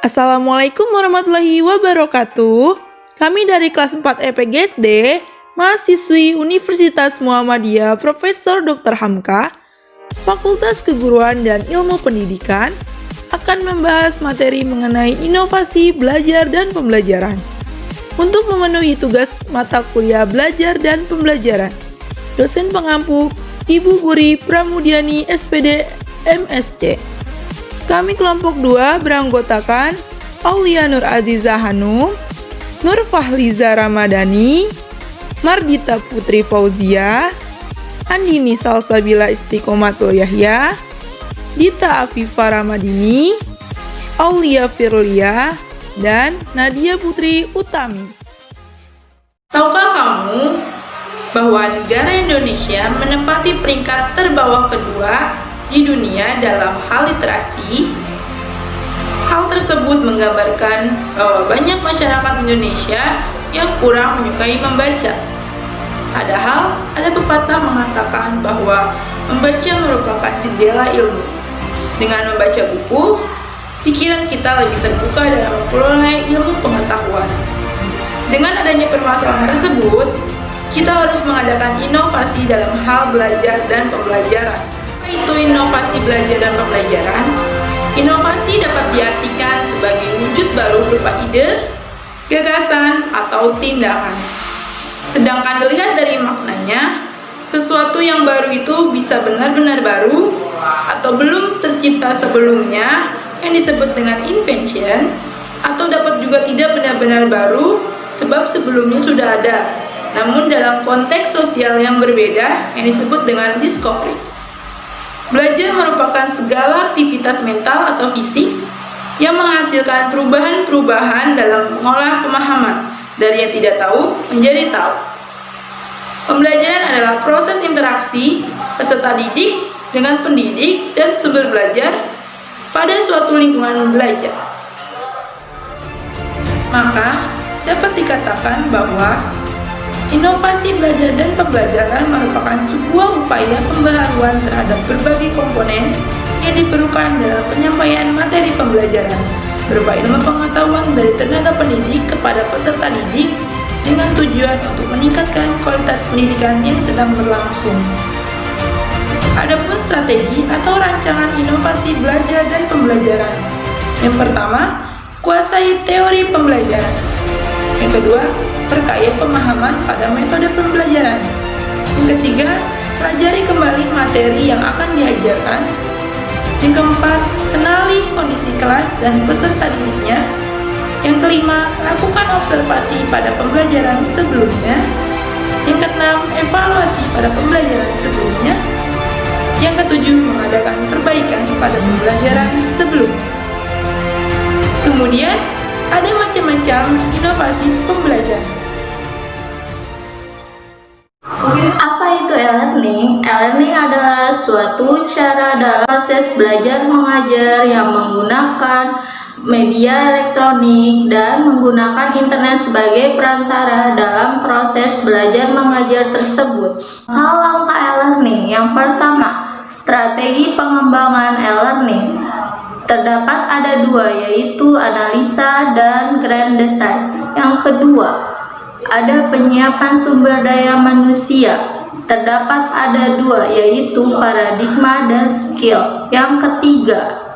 Assalamualaikum warahmatullahi wabarakatuh. Kami dari kelas 4 EPGSD, mahasiswi Universitas Muhammadiyah Profesor Dr. Hamka, Fakultas Keguruan dan Ilmu Pendidikan, akan membahas materi mengenai inovasi belajar dan pembelajaran. Untuk memenuhi tugas mata kuliah belajar dan pembelajaran, dosen pengampu Ibu Guri Pramudiani SPD MSc. Kami kelompok 2 beranggotakan Aulia Nur Aziza Hanum, Nur Fahliza Ramadhani, Mardita Putri Fauzia, Andini Salsabila Istiqomatul Yahya, Dita Afifa Ramadini, Aulia Firlia, dan Nadia Putri Utami. Tahukah kamu bahwa negara Indonesia menempati peringkat terbawah kedua di dunia dalam hal literasi? Hal tersebut menggambarkan bahwa banyak masyarakat Indonesia yang kurang menyukai membaca. Padahal ada pepatah mengatakan bahwa membaca merupakan jendela ilmu. Dengan membaca buku, pikiran kita lebih terbuka dalam memperoleh ilmu pengetahuan. Dengan adanya permasalahan tersebut, kita harus mengadakan inovasi dalam hal belajar dan pembelajaran. Itu inovasi belajar dan pembelajaran. Inovasi dapat diartikan sebagai wujud baru berupa ide, gagasan, atau tindakan. Sedangkan dilihat dari maknanya, sesuatu yang baru itu bisa benar-benar baru atau belum tercipta sebelumnya, yang disebut dengan invention, atau dapat juga tidak benar-benar baru sebab sebelumnya sudah ada, namun dalam konteks sosial yang berbeda, yang disebut dengan discovery. Belajar merupakan segala aktivitas mental atau fisik yang menghasilkan perubahan-perubahan dalam mengolah pemahaman dari yang tidak tahu menjadi tahu. Pembelajaran adalah proses interaksi peserta didik dengan pendidik dan sumber belajar pada suatu lingkungan belajar. Maka dapat dikatakan bahwa inovasi belajar dan pembelajaran merupakan sebuah upaya pembaharuan terhadap berbagai komponen yang diperlukan dalam penyampaian materi pembelajaran berupa ilmu pengetahuan dari tenaga pendidik kepada peserta didik dengan tujuan untuk meningkatkan kualitas pendidikan yang sedang berlangsung. Adapun strategi atau rancangan inovasi belajar dan pembelajaran. Yang pertama, kuasai teori pembelajaran. Yang kedua, perkaya pemahaman pada metode pembelajaran. Yang ketiga, pelajari kembali materi yang akan diajarkan. Yang keempat, kenali kondisi kelas dan peserta didiknya. Yang kelima, lakukan observasi pada pembelajaran sebelumnya. Yang keenam, evaluasi pada pembelajaran sebelumnya. Yang ketujuh, mengadakan perbaikan pada pembelajaran sebelumnya. Kemudian, ada macam-macam inovasi pembelajaran. Apa itu e-learning? E-learning adalah suatu cara dalam proses belajar mengajar yang menggunakan media elektronik dan menggunakan internet sebagai perantara dalam proses belajar mengajar tersebut. Langkah e-learning yang pertama, strategi pengembangan e-learning. Terdapat ada dua, yaitu analisa dan grand design. Yang kedua, ada penyiapan sumber daya manusia. Terdapat ada dua, yaitu paradigma dan skill. Yang ketiga,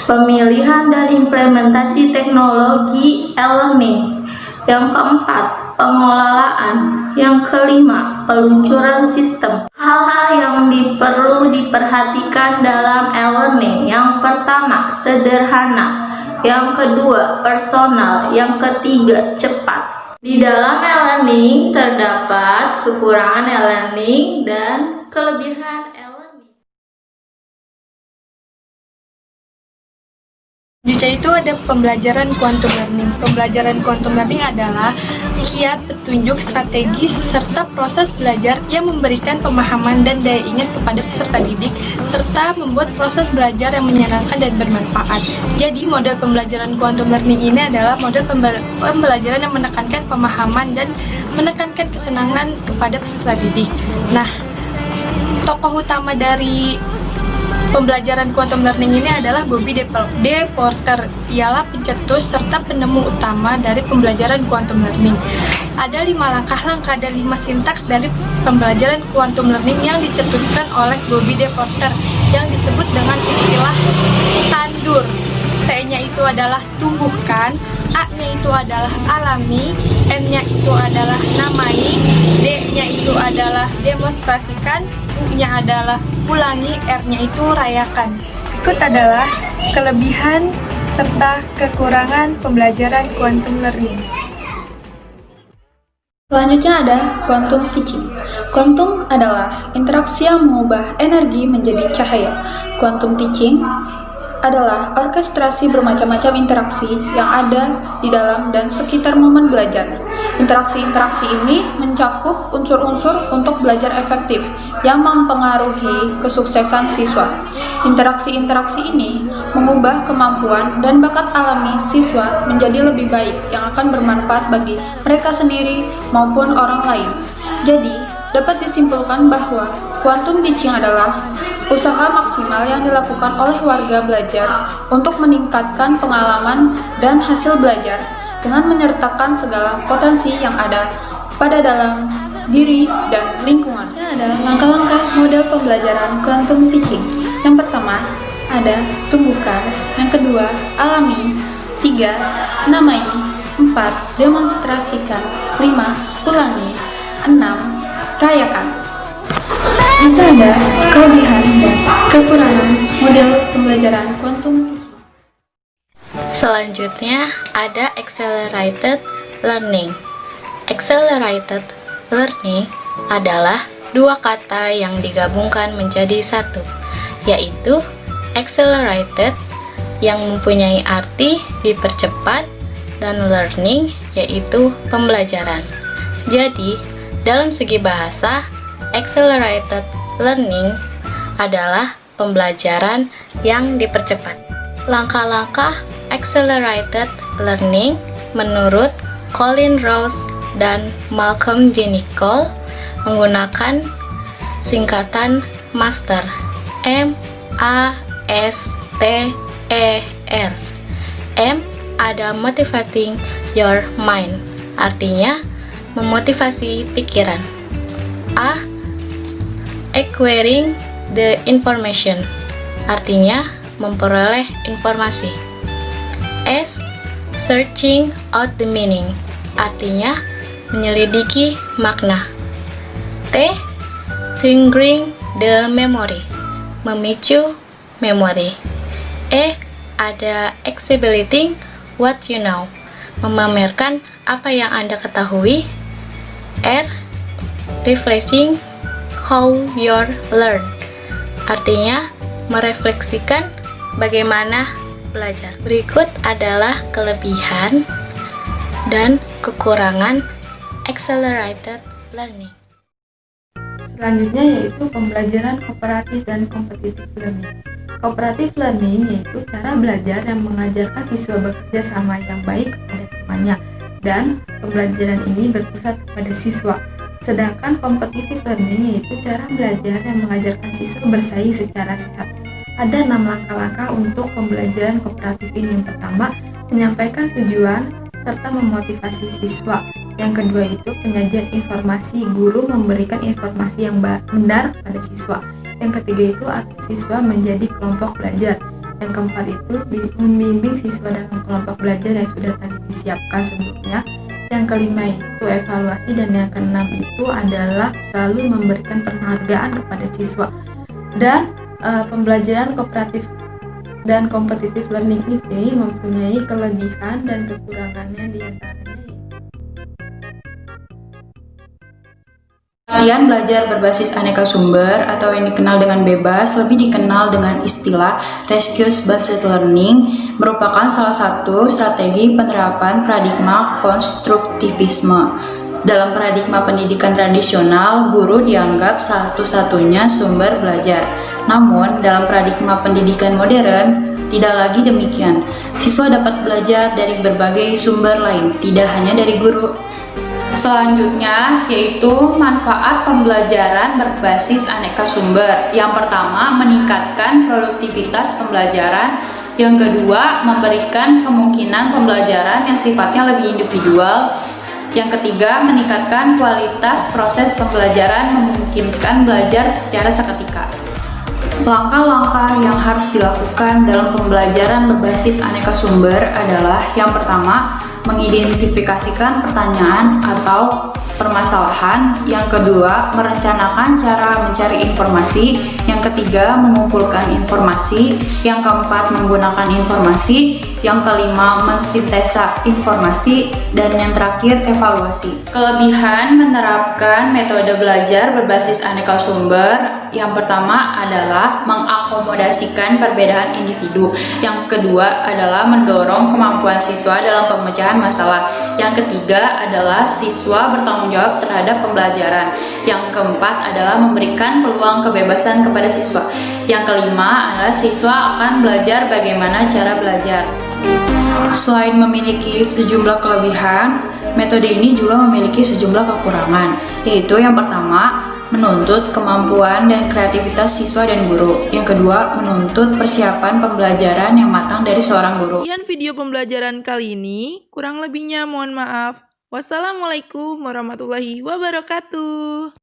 pemilihan dan implementasi teknologi e-learning. Yang keempat, pengelolaan. Yang kelima, peluncuran sistem. Hal-hal yang perlu diperhatikan dalam e-learning. Yang pertama, sederhana. Yang kedua, personal. Yang ketiga, cepat. Di dalam e-learning terdapat kekurangan e-learning dan kelebihan e-learning. Selanjutnya itu ada pembelajaran quantum learning. Pembelajaran quantum learning adalah kiat, petunjuk, strategi, serta proses belajar yang memberikan pemahaman dan daya ingat kepada peserta didik, serta membuat proses belajar yang menyenangkan dan bermanfaat. Jadi, model pembelajaran quantum learning ini adalah model pembelajaran yang menekankan pemahaman dan menekankan kesenangan kepada peserta didik. Nah, tokoh utama dari Pembelajaran quantum learning ini adalah Bobby de Porter. Ialah pencetus serta penemu utama dari pembelajaran quantum learning. Ada 5 langkah-langkah dan 5 sintaks dari pembelajaran quantum learning yang dicetuskan oleh Bobby de Porter yang disebut dengan istilah tandur. T-nya itu adalah tumbuhkan, A-nya itu adalah alami, N-nya itu adalah namai, D-nya itu adalah demonstrasikan, U-nya adalah ulangi, R-nya itu rayakan. Berikut adalah kelebihan serta kekurangan pembelajaran quantum learning. Selanjutnya ada quantum teaching. Quantum adalah interaksi yang mengubah energi menjadi cahaya. Quantum teaching adalah orkestrasi bermacam-macam interaksi yang ada di dalam dan sekitar momen belajar. Interaksi-interaksi ini mencakup unsur-unsur untuk belajar efektif yang mempengaruhi kesuksesan siswa. Interaksi-interaksi ini mengubah kemampuan dan bakat alami siswa menjadi lebih baik yang akan bermanfaat bagi mereka sendiri maupun orang lain. Jadi, dapat disimpulkan bahwa quantum teaching adalah usaha maksimal yang dilakukan oleh warga belajar untuk meningkatkan pengalaman dan hasil belajar dengan menyertakan segala potensi yang ada pada dalam diri dan lingkungan. Ini adalah langkah-langkah model pembelajaran quantum teaching. Yang pertama ada tumbuhkan, yang kedua alami, 3 namai, 4 demonstrasikan, 5 ulangi, 6 rayakan. Itu ada kelebihan dan kekurangan model pembelajaran quantum teaching. Selanjutnya ada accelerated learning. Accelerated learning adalah dua kata yang digabungkan menjadi satu, yaitu accelerated yang mempunyai arti dipercepat dan learning yaitu pembelajaran. Jadi, dalam segi bahasa, accelerated learning adalah pembelajaran yang dipercepat. Langkah-langkah accelerated learning menurut Colin Rose dan Malcolm J. Nichol menggunakan singkatan MASTER, M-A-S-T-E-R. M ada motivating your mind, artinya memotivasi pikiran. A. Acquiring the information, artinya memperoleh informasi. S. Searching out the meaning, artinya menyelidiki makna. T. Triggering the memory, memicu memori. E. Ada exhibiting what you know, memamerkan apa yang Anda ketahui. R. Reflecting how you learn, artinya merefleksikan bagaimana belajar. Berikut adalah kelebihan dan kekurangan accelerated learning. Selanjutnya yaitu pembelajaran kooperatif dan kompetitif learning. Cooperative learning yaitu cara belajar yang mengajarkan siswa bekerja sama yang baik kepada temannya dan pembelajaran ini berpusat kepada siswa. Sedangkan competitive learning yaitu cara belajar yang mengajarkan siswa bersaing secara sehat. Ada 6 langkah-langkah untuk pembelajaran kooperatif ini. Yang pertama, menyampaikan tujuan serta memotivasi siswa. Yang kedua itu penyajian informasi, guru memberikan informasi yang benar kepada siswa. Yang ketiga itu atur siswa menjadi kelompok belajar. Yang keempat itu membimbing siswa dalam kelompok belajar yang sudah tadi disiapkan sebelumnya. Yang kelima itu evaluasi, dan yang keenam itu adalah selalu memberikan penghargaan kepada siswa. Dan pembelajaran kooperatif dan kompetitif learning ini mempunyai kelebihan dan kekurangannya di antaranya. Latihan belajar berbasis aneka sumber atau yang dikenal dengan bebas, lebih dikenal dengan istilah resource-based learning, merupakan salah satu strategi penerapan paradigma konstruktivisme. Dalam paradigma pendidikan tradisional, guru dianggap satu-satunya sumber belajar. Namun, dalam paradigma pendidikan modern, tidak lagi demikian. Siswa dapat belajar dari berbagai sumber lain, tidak hanya dari guru. Selanjutnya yaitu manfaat pembelajaran berbasis aneka sumber. Yang pertama, meningkatkan produktivitas pembelajaran. Yang kedua, memberikan kemungkinan pembelajaran yang sifatnya lebih individual. Yang ketiga, meningkatkan kualitas proses pembelajaran, memungkinkan belajar secara seketika. Langkah-langkah yang harus dilakukan dalam pembelajaran berbasis aneka sumber adalah yang pertama, mengidentifikasikan pertanyaan atau permasalahan. Yang kedua, merencanakan cara mencari informasi. Yang ketiga, mengumpulkan informasi. Yang keempat, menggunakan informasi. Yang kelima, mensintesa informasi. Dan yang terakhir, evaluasi. Kelebihan menerapkan metode belajar berbasis aneka sumber. Yang pertama adalah mengakomodasikan perbedaan individu. Yang kedua adalah mendorong kemampuan siswa dalam pemecahan masalah. Yang ketiga adalah siswa bertanggung jawab terhadap pembelajaran. Yang keempat adalah memberikan peluang kebebasan kepada siswa. Yang kelima adalah siswa akan belajar bagaimana cara belajar. Selain memiliki sejumlah kelebihan, metode ini juga memiliki sejumlah kekurangan, yaitu yang pertama, menuntut kemampuan dan kreativitas siswa dan guru. Yang kedua, menuntut persiapan pembelajaran yang matang dari seorang guru. Sekian video pembelajaran kali ini, kurang lebihnya mohon maaf. Wassalamualaikum warahmatullahi wabarakatuh.